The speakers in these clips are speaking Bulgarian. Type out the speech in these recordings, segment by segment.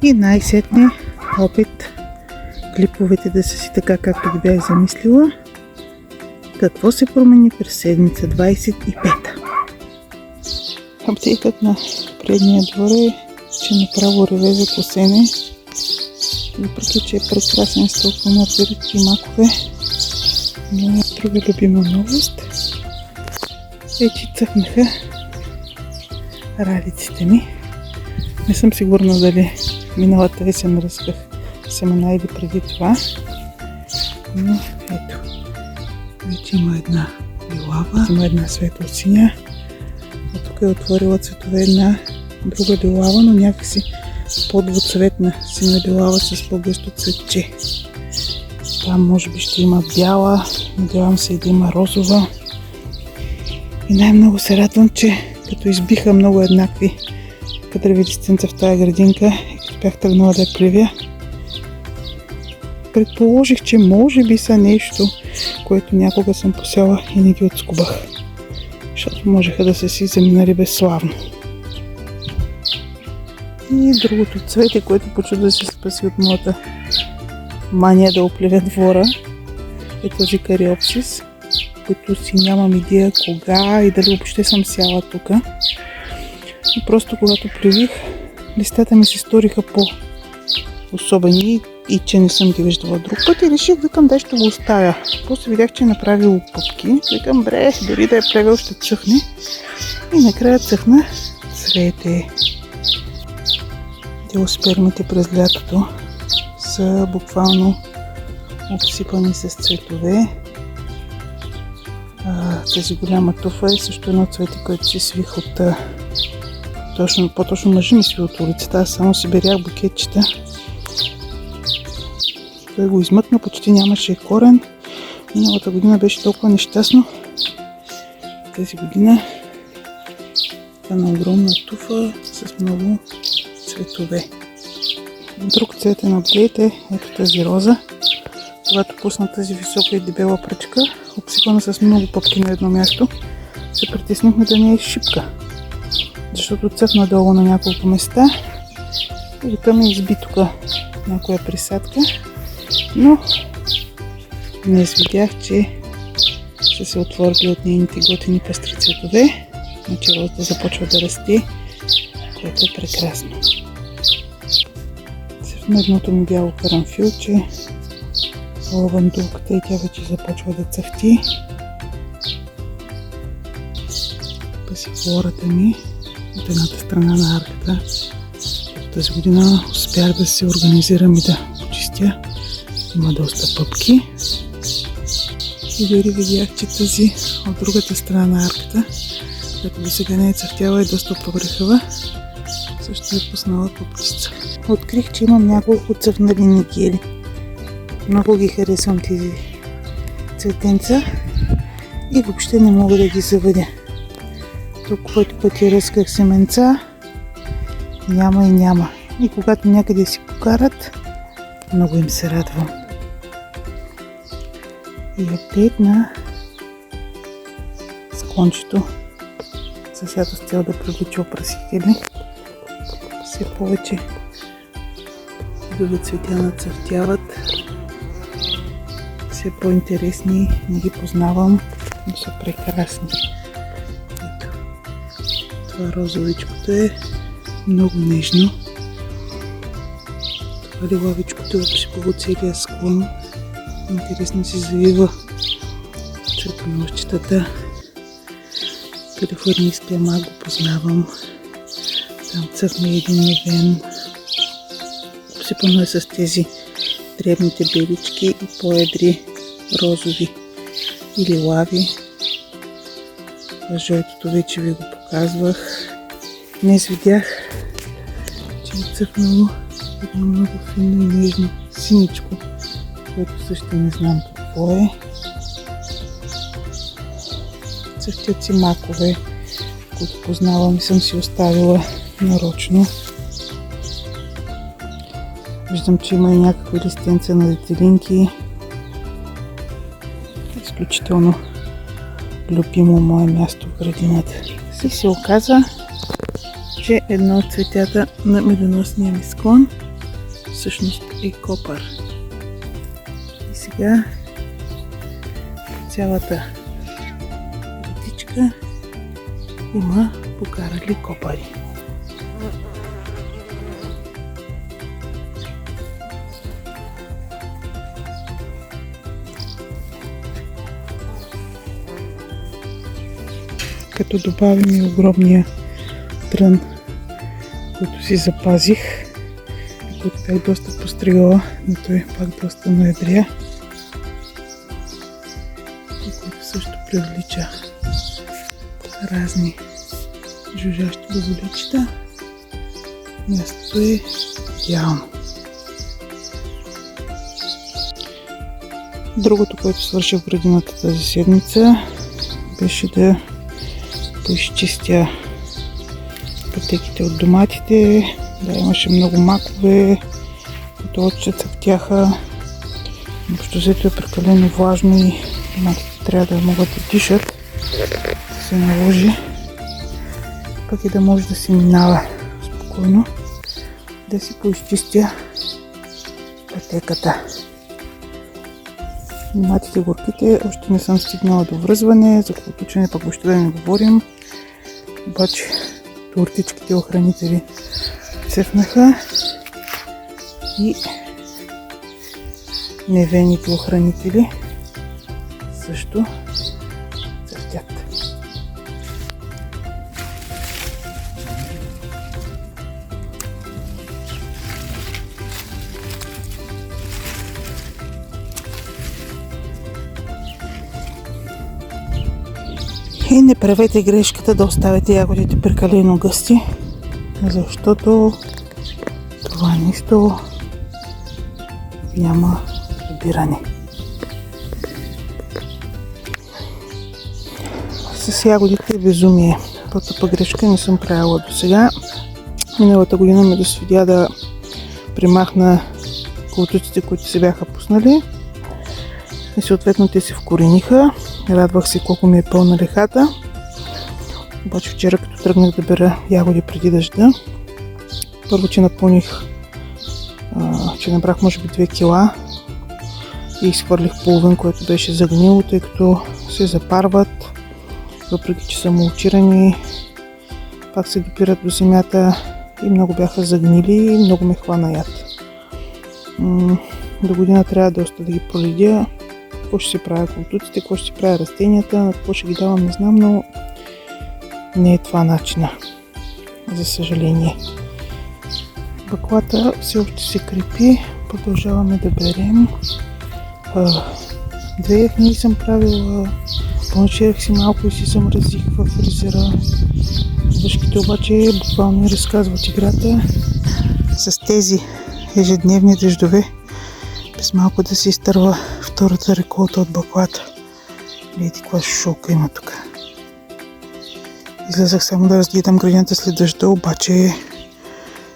И най-сетне опит клиповете да са си така, както ги бях замислила. Какво се промени през седмица 25? Аптекът на предния двор е, че направо реве за косене. Въпреки, че е прекрасен с толкова маргаритки и макове. Но е друга любима новост. Вече цъфнаха радиците ми. Не съм сигурна дали миналата есен ръсках семена или преди това. Но ето. Вече има една лилава, има една светло-синя. А тук е отворила цветове една друга лилава, но някакси по-двуцветна синя лилава с по-гъсто цветче. Там може би ще има бяла, надявам се и да има розова. И най-много се радвам, че като избиха много еднакви кадреви листенца в тази градинка и като бях тръгнала да я привя, предположих, че може би са нещо, което някога съм посяла и не ги отскубах, защото можеха да са си заминали безславно. И другото цвете, което почва да се спаси от моята мания да оплевя двора, е този кариопсис, който си нямам идея кога и дали въобще съм сяла тук. И просто когато плевих, листата ми се сториха по-особени и че не съм ги виждала друг път и реших, викам, дай ще го оставя. После видях, че е направил пъпки. Викам, бре, дори да е плевел, ще цъфне. И накрая цъфна цвете. Теоспермите през лятото са буквално обсипани с цветове. Тази голяма туфа е също едно цвете, което се свих от по-точно мъжа ми сви от улицата. Аз само си берях букетчета. Той го измъкна, почти нямаше корен. Миналата година беше толкова нещастно. Тази година една огромна туфа с много цветове. Друг цвет е наблейте, ето тази роза. Когато пусна тази висока и дебела пръчка, обсипана с много пъпки на едно място, се притеснихме да не е шипка. Защото цъфна долу на няколко места и там е изби тук някоя присадка. Но днес видях, че са се отворили от нейните готини пъстри цветове. Значи розата започва да расте, което е прекрасно. Цъфна едното ми бяло карамфилче, лавандулката и тя вече започва да цъфти. Пасифлората ми от едната страна на арката. Тази година успях да се организирам и да почистя. Има доста пъпки. И дори видях, че тази от другата страна на арката, която до сега не е цъфтяла, е доста прогрехава. Също е пуснала пъпчица. Открих, че имам няколко цъфнали никели. Много ги харесвам тези цветенца и въобще не мога да ги заведя. Тук, който пъти ръсках семенца, няма и няма. И когато някъде си покарат, много им се радвам. И апдейт на склончето засято с цел да привлече опрасители. Все повече видове цветя нацъфтяват. Все по-интересни, не ги познавам, но са прекрасни. Ето, това розовичкото е много нежно. Това лилавичкото е обсипа по целия склон. Интересно си завива цветоносчетата. Калифорнийския мак го познавам. Там цъфне един невен. Обсипано е с тези дребните белички и по-едри розови и лилави. Жълтото вече ви го показвах. Днес видях, че е цъфнало едно много финно и нежно синичко, което също не знам какво е. Цъфтят си макове, които познавам и съм си оставила нарочно. Виждам, че има и някакви листенца на детелинки. Изключително любимо мое място в градината. И се оказа, че едно от цветята на медоносния ми склон всъщност е копър. И сега цялата редичка има покарали копари. Като добавим и огромния трън, който си запазих, който бях доста постригала, но той е пак доста ноедрия, и който също привлича разни жужжащи боболечета. Мястото е идеално. Другото, което свърших в градината тази седмица, беше да поизчистя пътеките от доматите. Да, имаше много макове, които още цъфтяха. Общо взето е прекалено влажно и доматите трябва да могат да дишат, да се наложи, пък и да може да се минава спокойно, да си поизчистя пътеката. Доматите, горките още не съм стигнала до връзване, за колтучене пък още да не говорим. Обаче тортичките охранители цъфнаха и невените охранители също цъфтят. И не правете грешката да оставите ягодите прекалено гъсти, защото това нищо няма разбиране. С ягодите е безумие. Пък грешка не съм правила до сега. Миналата година ме досвидя да примахна колтуците, които се бяха пуснали. И съответно те се вкорениха. Радвах се колко ми е пълна лехата. Обаче вчера, като тръгнах да бера ягоди преди дъжда, първо, че напълних, че набрах може би 2 кила и изхвърлих половин, което беше загнило, тъй като се запарват, въпреки че са мулчирани, пак се допират до земята и много бяха загнили и много ме хвана яд. До година трябва доста да ги проледя. Какво ще се правя колтуците, какво ще се правя растенията, на какво ще ги давам не знам, но не е това начина, за съжаление. Баклата все още се крепи, продължаваме да берем. 2 яхни съм правила, поначерах си малко и си замразих в фризера. Въшките обаче буквално разказват играта. С тези ежедневни дъждове без малко да се изтърва втората реколта от баклата. Видите каква шока има тук. Излезах само да разгледам градината след дъжда, обаче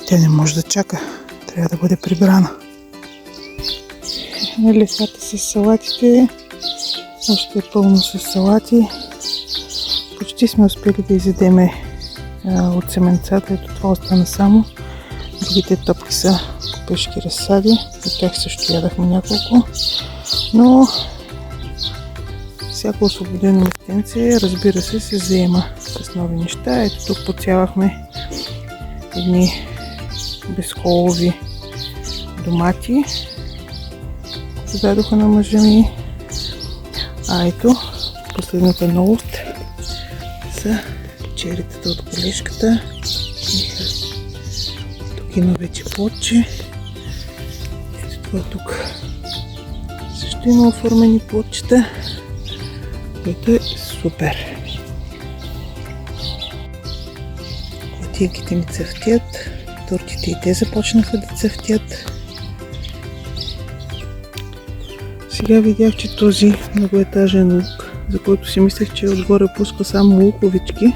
тя не може да чака. Трябва да бъде прибрана. Лехата с салатите. Още е пълно с салати. Почти сме успели да изядеме от семенцата. Ето това остана само. Другите топки са купешки разсади. От тях също ядахме няколко. Но всяко освободено местенце, разбира се, се заема с нови неща. Ето тук подсявахме едни безхолови домати, които дадоха на мъжа ми. А ето последната новост са черетата от колешката. Тук има вече плодче. Ето това тук също има оформени плодчета, което е супер. Котийките ми цъфтят, тортите и те започнаха да цъфтят. Сега видях, че този многоетажен лук, за който си мислех, че отгоре пуска само луковички,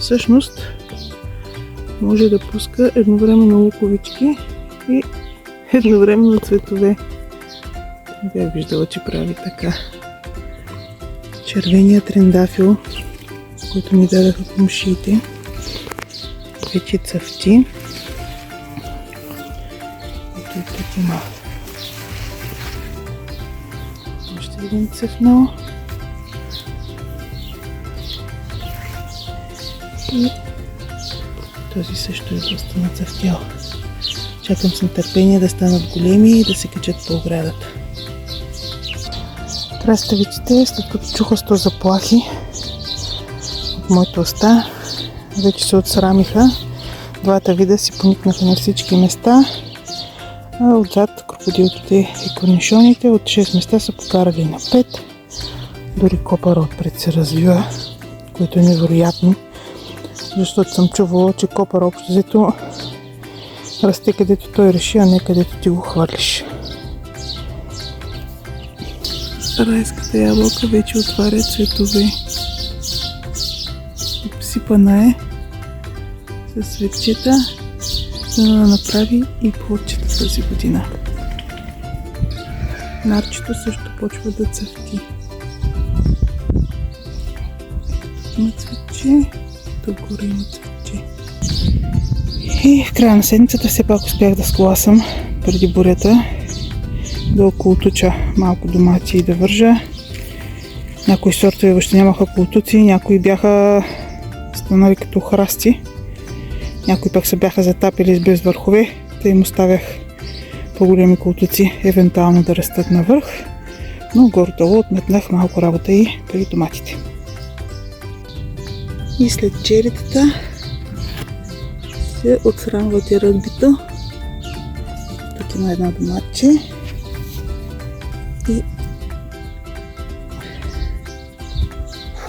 всъщност може да пуска едновременно луковички и едновременно цветове. Не бях виждала, че прави така. Червеният трендафил, който ми дадаха комшиите, вече цъфти. Има още един цъфнал. И този също е доста нацъфтял. Чакам с нетърпение да станат големи и да се качат по оградата. Краставиците, след като чуха 100 заплахи от моята уста, вече се отсрамиха. Двата вида си поникнаха на всички места. А отзад крокодилките и корнишоните от 6 места са покарали на 5. Дори копъра отпред се развива, което е невероятно. Защото съм чувала, че копър общо взето расте където той реши, а не където ти го хвърлиш. Райската ябълка вече отваря цветове. Обсипана е с цветчета, за да направи и плодчета тази година. Нарчето също почва да цъфти. Има цветче, тук горе има цветче. И в края на седмицата все пак успях да скласам преди бурята да околотуча малко домати и да вържа. Някои сортове въобще нямаха колотуци, някои бяха станали като храсти. Някои пък се бяха затапили с без върхове, да им оставях по-големи колотуци, евентуално да растат навърх. Но горе-долу отметнах малко работа и при доматите. И след черетата се отсрамват и ръгбито. Тук има едно доматче. И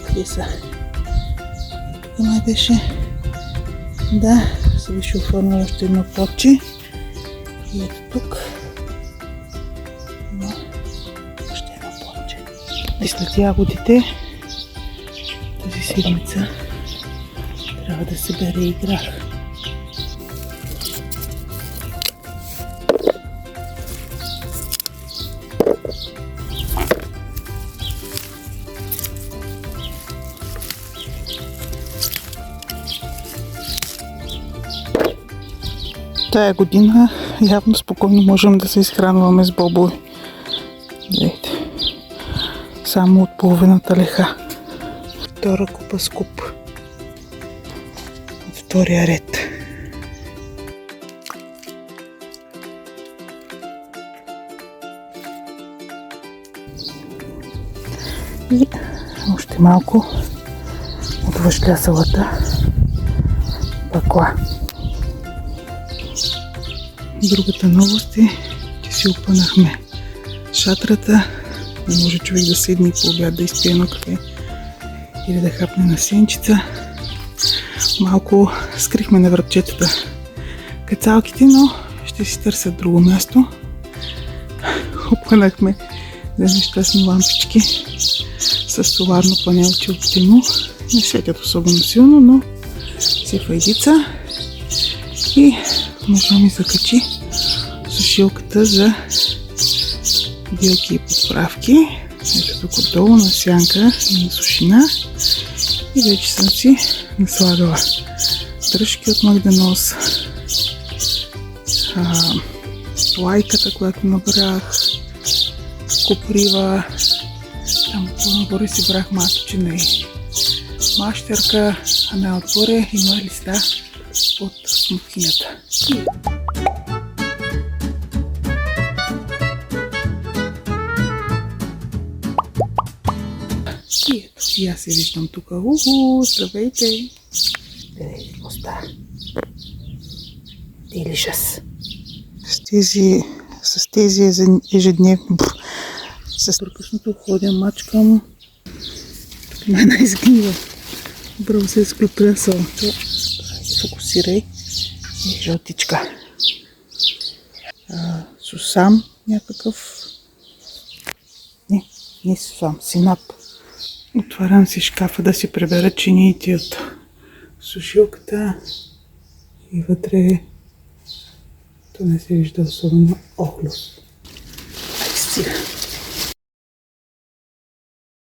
къде са? Тук май беше. Да, се беше оформило още едно плодче. И ето тук има още едно плодче. И след ягодите тази седмица трябва да се бере и грах. Тая година явно спокойно можем да се изхранваме с бобове. Гледайте. Само от половината леха. Втора купа скуп. От втория ред. И още малко от въшлясалата бакла. Другата новост е, че си опънахме шатрата. Не може човек да седне и по обяд да изпие едно кафе или да хапне на сенчица. Малко скрихме на вратчетата кацалките, но ще си търсят друго място. Опънахме две нещастни лампички с соларно панелче оптимо. Не светят особено силно, но си файдица. И мъжа ми закачи сушилката за билки и подправки. Ето тук отдолу на сянка и на сушина. И вече съм си наслагала дръжки от Магданоз, лайката, която набрах, коприва, там по-нагоре си брах маточина и мащерка, а най-отгоре има листа от смокинята. И ето, и аз се виждам тук. Здравейте! Гледайте какво става. Делишъс. С тези ежедневни... С прекъснато ходя, мачкам. Тук има една изгнила брусельска пресъл. Фокусирай. И жълтичка. Сусам някакъв. Не сусам, синап. Отварям си шкафа да си пребера чиниите от сушилката. И вътре то не се вижда особено охлюс. Айде стига.